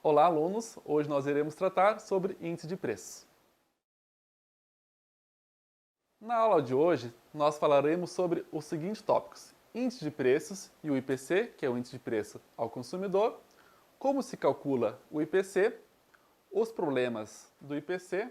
Olá, alunos! Hoje nós iremos tratar sobre índice de preços. Na aula de hoje, nós falaremos sobre os seguintes tópicos: índice de preços e o IPC, que é o índice de preço ao consumidor, como se calcula o IPC, os problemas do IPC,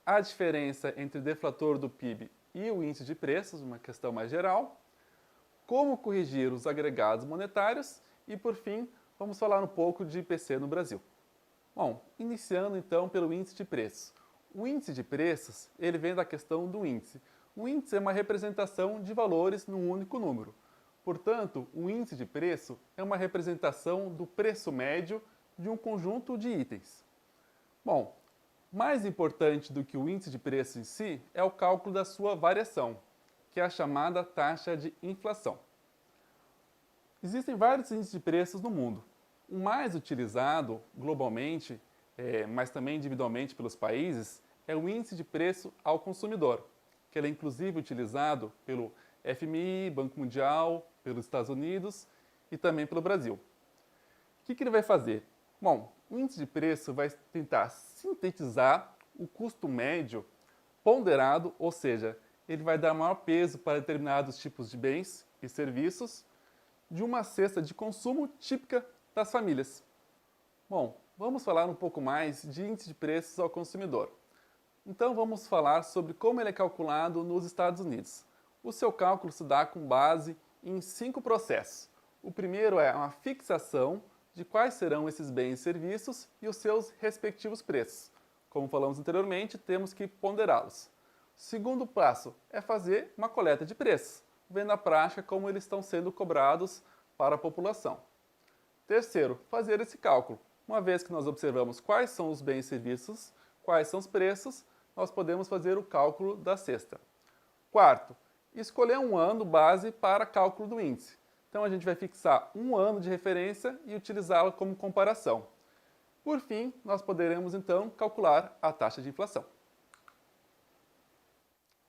a diferença entre deflator do PIB e o índice de preços, uma questão mais geral, como corrigir os agregados monetários e, por fim, vamos falar um pouco de IPC no Brasil. Bom, iniciando então pelo índice de preços. O índice de preços, ele vem da questão do índice. O índice é uma representação de valores num único número. Portanto, o índice de preço é uma representação do preço médio de um conjunto de itens. Bom, mais importante do que o índice de preço em si é o cálculo da sua variação, que é a chamada taxa de inflação. Existem vários índices de preços no mundo. O mais utilizado globalmente, mas também individualmente pelos países, é o índice de preço ao consumidor, que ele é inclusive utilizado pelo FMI, Banco Mundial, pelos Estados Unidos e também pelo Brasil. O que ele vai fazer? Bom, o índice de preço vai tentar sintetizar o custo médio ponderado, ou seja, ele vai dar maior peso para determinados tipos de bens e serviços de uma cesta de consumo típica das famílias. Bom, vamos falar um pouco mais de índice de preços ao consumidor. Então vamos falar sobre como ele é calculado nos Estados Unidos. O seu cálculo se dá com base em 5 processos. O primeiro é uma fixação de quais serão esses bens e serviços e os seus respectivos preços. Como falamos anteriormente, temos que ponderá-los. O segundo passo é fazer uma coleta de preços, vendo na prática como eles estão sendo cobrados para a população. Terceiro, fazer esse cálculo. Uma vez que nós observamos quais são os bens e serviços, quais são os preços, nós podemos fazer o cálculo da cesta. Quarto, escolher um ano base para cálculo do índice. Então a gente vai fixar um ano de referência e utilizá-lo como comparação. Por fim, nós poderemos então calcular a taxa de inflação.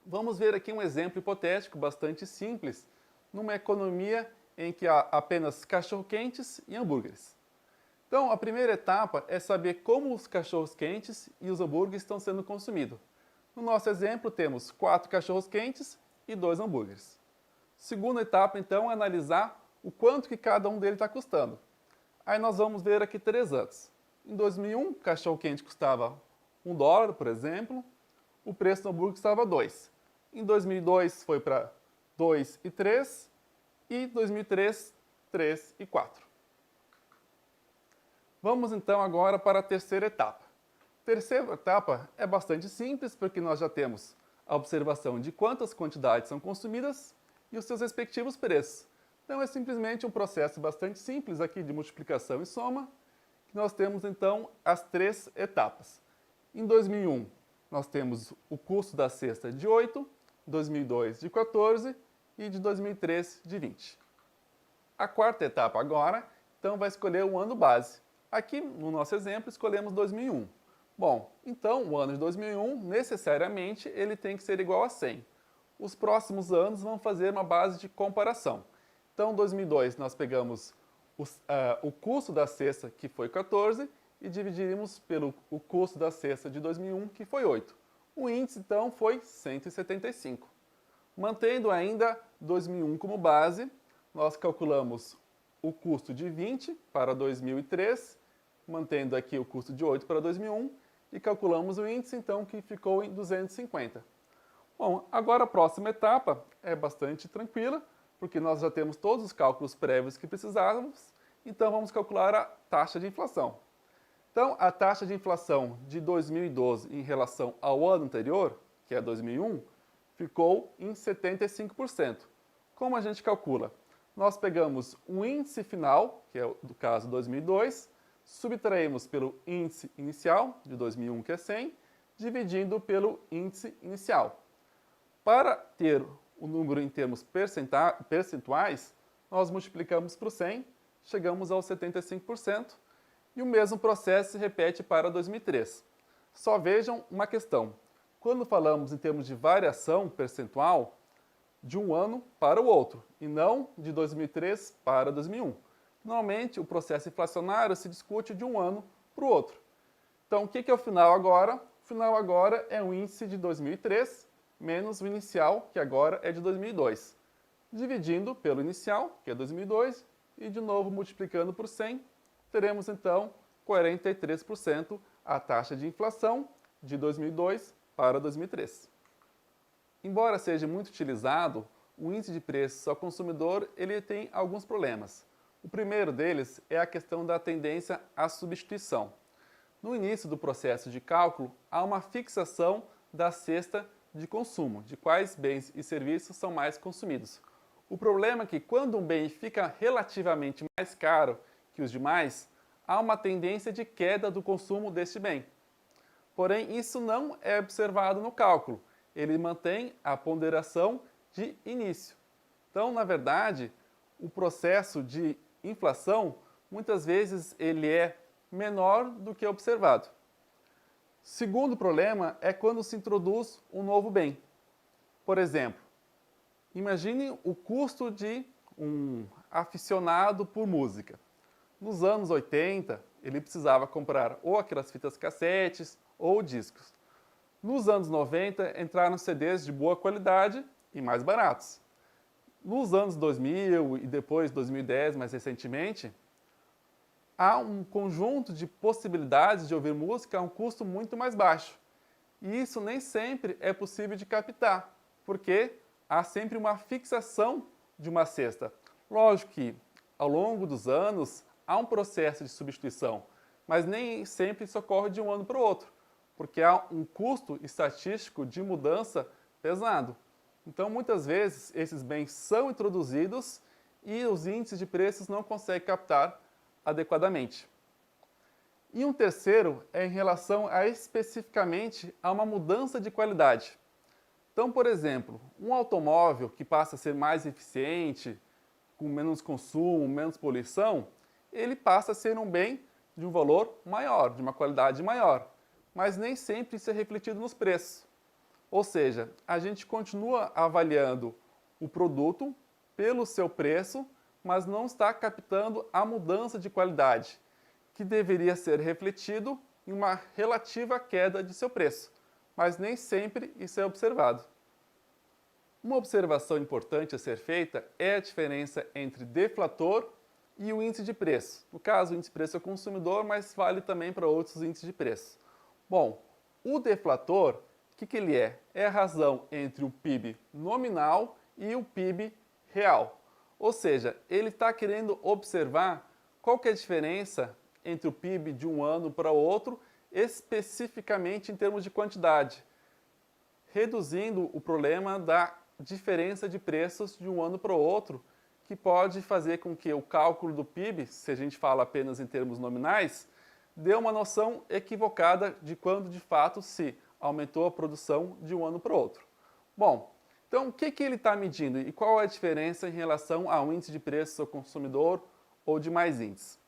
Vamos ver aqui um exemplo hipotético bastante simples, numa economia em que há apenas cachorro-quentes e hambúrgueres. Então, a primeira etapa é saber como os cachorros-quentes e os hambúrgueres estão sendo consumidos. No nosso exemplo, temos 4 cachorros-quentes e 2 hambúrgueres. Segunda etapa, então, é analisar o quanto que cada um deles está custando. Aí nós vamos ver aqui 3 anos. Em 2001, o cachorro-quente custava $1, por exemplo, o preço do hambúrguer custava 2. Em 2002 foi para 2 e 3 e 2003, 3 e 4. Vamos então agora para a terceira etapa. A terceira etapa é bastante simples porque nós já temos a observação de quantas quantidades são consumidas e os seus respectivos preços. Então é simplesmente um processo bastante simples aqui de multiplicação e soma, que nós temos então as 3 etapas. Em 2001, nós temos o custo da cesta de 8, 2002 de 14 e de 2003 de 20. A quarta etapa agora, então, vai escolher o ano base. Aqui, no nosso exemplo, escolhemos 2001. Bom, então, o ano de 2001, necessariamente, ele tem que ser igual a 100. Os próximos anos vão fazer uma base de comparação. Então, em 2002, nós pegamos o custo da cesta, que foi 14, e dividimos pelo o custo da cesta de 2001, que foi 8. O índice, então, foi 175. Mantendo ainda 2001 como base, nós calculamos o custo de 20 para 2003, mantendo aqui o custo de 8 para 2001, e calculamos o índice, então, que ficou em 250. Bom, agora a próxima etapa é bastante tranquila, porque nós já temos todos os cálculos prévios que precisávamos, então vamos calcular a taxa de inflação. Então, a taxa de inflação de 2012 em relação ao ano anterior, que é 2001, ficou em 75%. Como a gente calcula? Nós pegamos o índice final, que é do caso 2002, subtraímos pelo índice inicial, de 2001, que é 100, dividindo pelo índice inicial. Para ter o número em termos percentuais, nós multiplicamos por 100, chegamos aos 75%, e o mesmo processo se repete para 2003. Só vejam uma questão. Quando falamos em termos de variação percentual, de um ano para o outro, e não de 2003 para 2001. Normalmente, o processo inflacionário se discute de um ano para o outro. Então, o que é o final agora? O final agora é o índice de 2003 menos o inicial, que agora é de 2002. Dividindo pelo inicial, que é 2002, e de novo multiplicando por 100, teremos então 43% a taxa de inflação de 2002 para 2003. Embora seja muito utilizado, o índice de preços ao consumidor ele tem alguns problemas. O primeiro deles é a questão da tendência à substituição. No início do processo de cálculo, há uma fixação da cesta de consumo, de quais bens e serviços são mais consumidos. O problema é que quando um bem fica relativamente mais caro que os demais, há uma tendência de queda do consumo deste bem. Porém, isso não é observado no cálculo. Ele mantém a ponderação de início. Então, na verdade, o processo de inflação, muitas vezes, ele é menor do que observado. Segundo problema é quando se introduz um novo bem. Por exemplo, imagine o custo de um aficionado por música. Nos anos 80, ele precisava comprar ou aquelas fitas cassetes ou discos. Nos anos 90, entraram CDs de boa qualidade e mais baratos. Nos anos 2000 e depois 2010, mais recentemente, há um conjunto de possibilidades de ouvir música a um custo muito mais baixo. E isso nem sempre é possível de captar, porque há sempre uma fixação de uma cesta. Lógico que, ao longo dos anos, há um processo de substituição, mas nem sempre isso ocorre de um ano para o outro, porque há um custo estatístico de mudança pesado. Então, muitas vezes, esses bens são introduzidos e os índices de preços não conseguem captar adequadamente. E um terceiro é em relação a especificamente a uma mudança de qualidade. Então, por exemplo, um automóvel que passa a ser mais eficiente, com menos consumo, menos poluição, ele passa a ser um bem de um valor maior, de uma qualidade maior, mas nem sempre isso é refletido nos preços. Ou seja, a gente continua avaliando o produto pelo seu preço, mas não está captando a mudança de qualidade, que deveria ser refletido em uma relativa queda de seu preço, mas nem sempre isso é observado. Uma observação importante a ser feita é a diferença entre deflator e o índice de preço. No caso, o índice de preço ao consumidor, mas vale também para outros índices de preço. Bom, o deflator, o que ele é? É a razão entre o PIB nominal e o PIB real. Ou seja, ele está querendo observar qual que é a diferença entre o PIB de um ano para o outro, especificamente em termos de quantidade, reduzindo o problema da diferença de preços de um ano para o outro, que pode fazer com que o cálculo do PIB, se a gente fala apenas em termos nominais, dê uma noção equivocada de quando de fato se aumentou a produção de um ano para o outro. Bom, então, o que ele está medindo e qual é a diferença em relação ao índice de preços ao consumidor ou demais índices?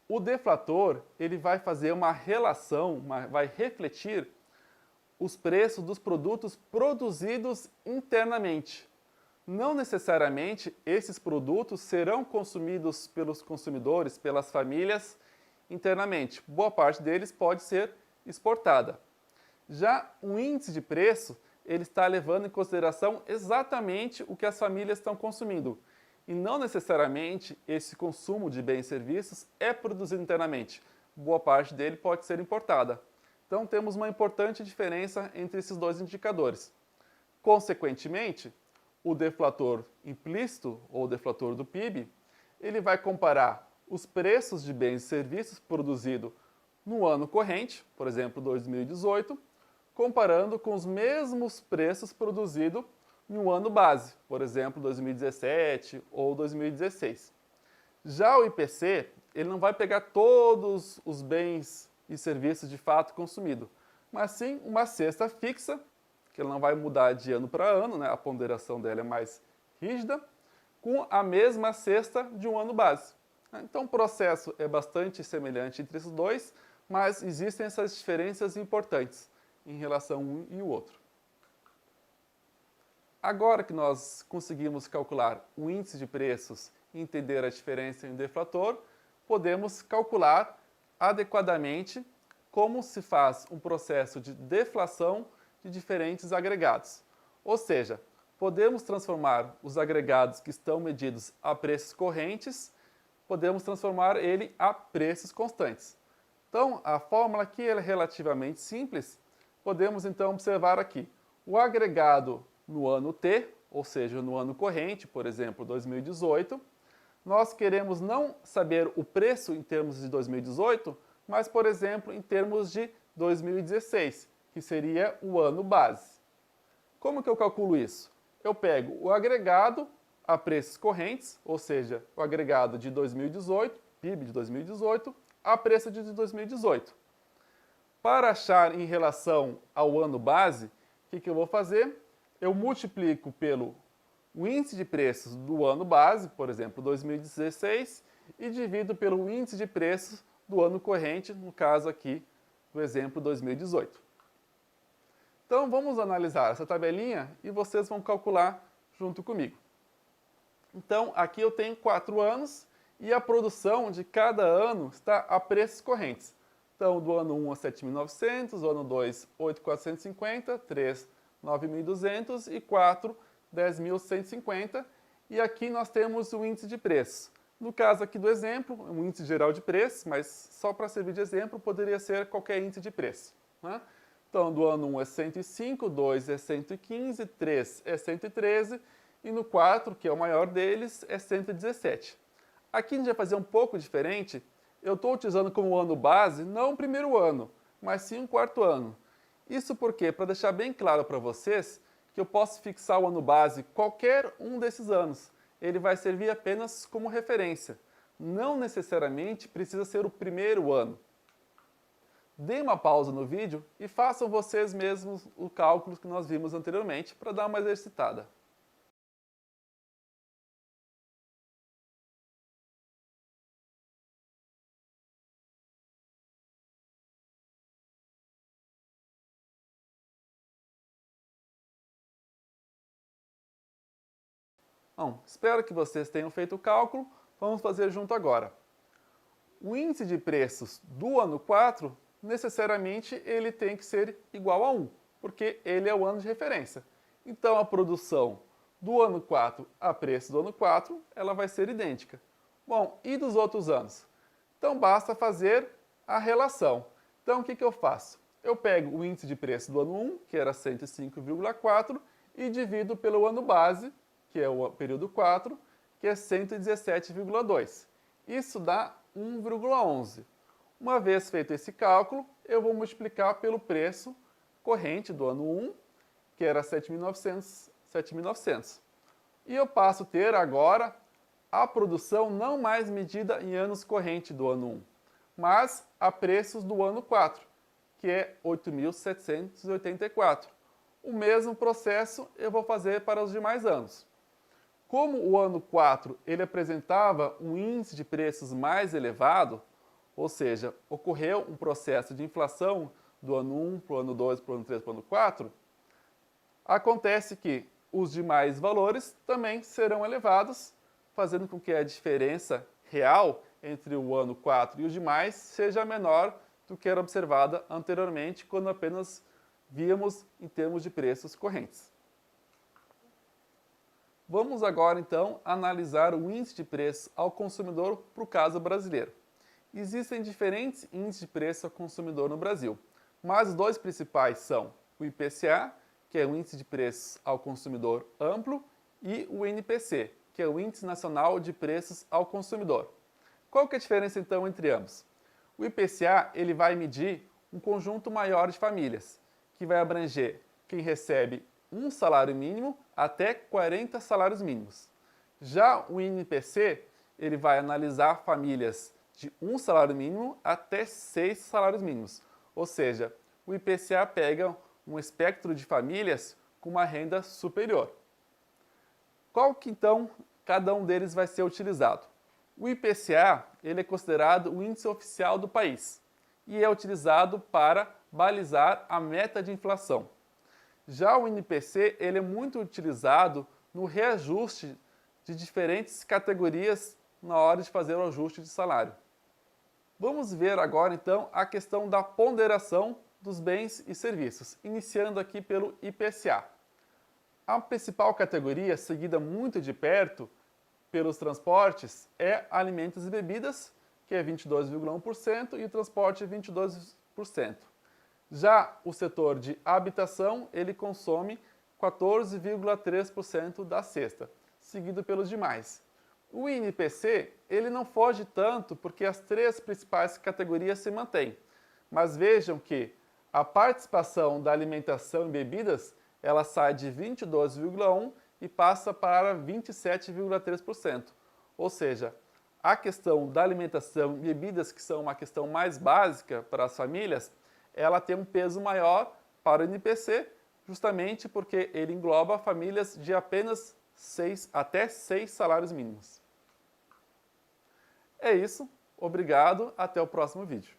O deflator ele vai fazer uma relação, vai refletir os preços dos produtos produzidos internamente. Não necessariamente esses produtos serão consumidos pelos consumidores, pelas famílias, internamente. Boa parte deles pode ser exportada. Já o índice de preço ele está levando em consideração exatamente o que as famílias estão consumindo. E não necessariamente esse consumo de bens e serviços é produzido internamente. Boa parte dele pode ser importada. Então temos uma importante diferença entre esses dois indicadores. Consequentemente, o deflator implícito, ou deflator do PIB, ele vai comparar os preços de bens e serviços produzidos no ano corrente, por exemplo, 2018, comparando com os mesmos preços produzidos em um ano base, por exemplo, 2017 ou 2016. Já o IPC, ele não vai pegar todos os bens e serviços de fato consumidos, mas sim uma cesta fixa, que ele não vai mudar de ano para ano, né? A ponderação dela é mais rígida, com a mesma cesta de um ano base. Então o processo é bastante semelhante entre esses dois, mas existem essas diferenças importantes em relação a um e o outro. Agora que nós conseguimos calcular o índice de preços e entender a diferença em deflator, podemos calcular adequadamente como se faz um processo de deflação de diferentes agregados. Ou seja, podemos transformar os agregados que estão medidos a preços correntes, podemos transformar ele a preços constantes. Então, a fórmula aqui é relativamente simples. Podemos então observar aqui o agregado no ano T, ou seja, no ano corrente, por exemplo, 2018. Nós queremos não saber o preço em termos de 2018, mas, por exemplo, em termos de 2016, que seria o ano base. Como que eu calculo isso? Eu pego o agregado a preços correntes, ou seja, o agregado de 2018, PIB de 2018, a preço de 2018. Para achar em relação ao ano base, o que eu vou fazer? Eu multiplico pelo índice de preços do ano base, por exemplo, 2016, e divido pelo índice de preços do ano corrente, no caso aqui do exemplo 2018. Então vamos analisar essa tabelinha e vocês vão calcular junto comigo. Então aqui eu tenho 4 anos e a produção de cada ano está a preços correntes. Então do ano 1 a 7.900, o ano 2 8.450, 3 9.200 e 4 10.150. E aqui nós temos o índice de preços. No caso aqui do exemplo, um índice geral de preços, mas só para servir de exemplo, poderia ser qualquer índice de preço, né? Então, do ano 1 é 105, 2 é 115, 3 é 113 e no 4, que é o maior deles, é 117. Aqui a gente vai fazer um pouco diferente. Eu estou utilizando como ano base não o primeiro ano, mas sim o quarto ano. Isso porque, para deixar bem claro para vocês, que eu posso fixar o ano base qualquer um desses anos. Ele vai servir apenas como referência. Não necessariamente precisa ser o primeiro ano. Deem uma pausa no vídeo e façam vocês mesmos o cálculo que nós vimos anteriormente para dar uma exercitada. Bom, espero que vocês tenham feito o cálculo. Vamos fazer junto agora. O índice de preços do ano 4, necessariamente ele tem que ser igual a 1, porque ele é o ano de referência. Então a produção do ano 4 a preço do ano 4, ela vai ser idêntica. Bom, e dos outros anos? Então basta fazer a relação. Então o que eu faço? Eu pego o índice de preço do ano 1, que era 105,4, e divido pelo ano base, que é o período 4, que é 117,2. Isso dá 1,11. Uma vez feito esse cálculo, eu vou multiplicar pelo preço corrente do ano 1, que era 7.900. E eu passo a ter agora a produção não mais medida em anos corrente do ano 1, mas a preços do ano 4, que é 8.784. O mesmo processo eu vou fazer para os demais anos. Como o ano 4 ele apresentava um índice de preços mais elevado, ou seja, ocorreu um processo de inflação do ano 1 para o ano 2, para o ano 3, para o ano 4, acontece que os demais valores também serão elevados, fazendo com que a diferença real entre o ano 4 e os demais seja menor do que era observada anteriormente, quando apenas víamos em termos de preços correntes. Vamos agora, então, analisar o índice de preço ao consumidor para o caso brasileiro. Existem diferentes índices de preço ao consumidor no Brasil, mas os dois principais são o IPCA, que é o Índice de Preços ao Consumidor Amplo, e o INPC, que é o Índice Nacional de Preços ao Consumidor. Qual que é a diferença, então, entre ambos? O IPCA ele vai medir um conjunto maior de famílias, que vai abranger quem recebe um salário mínimo até 40 salários mínimos. Já o INPC, ele vai analisar famílias de um salário mínimo até 6 salários mínimos. Ou seja, o IPCA pega um espectro de famílias com uma renda superior. Qual que então cada um deles vai ser utilizado? O IPCA ele é considerado o índice oficial do país e é utilizado para balizar a meta de inflação. Já o INPC ele é muito utilizado no reajuste de diferentes categorias na hora de fazer o ajuste de salário. Vamos ver agora, então, a questão da ponderação dos bens e serviços, iniciando aqui pelo IPCA. A principal categoria, seguida muito de perto pelos transportes, é alimentos e bebidas, que é 22,1%, e o transporte 22%. Já o setor de habitação, ele consome 14,3% da cesta, seguido pelos demais. O INPC, ele não foge tanto porque as três principais categorias se mantêm. Mas vejam que a participação da alimentação e bebidas, ela sai de 22,1% e passa para 27,3%. Ou seja, a questão da alimentação e bebidas, que são uma questão mais básica para as famílias, ela tem um peso maior para o INPC, justamente porque ele engloba famílias de apenas até 6 salários mínimos. É isso, obrigado, até o próximo vídeo.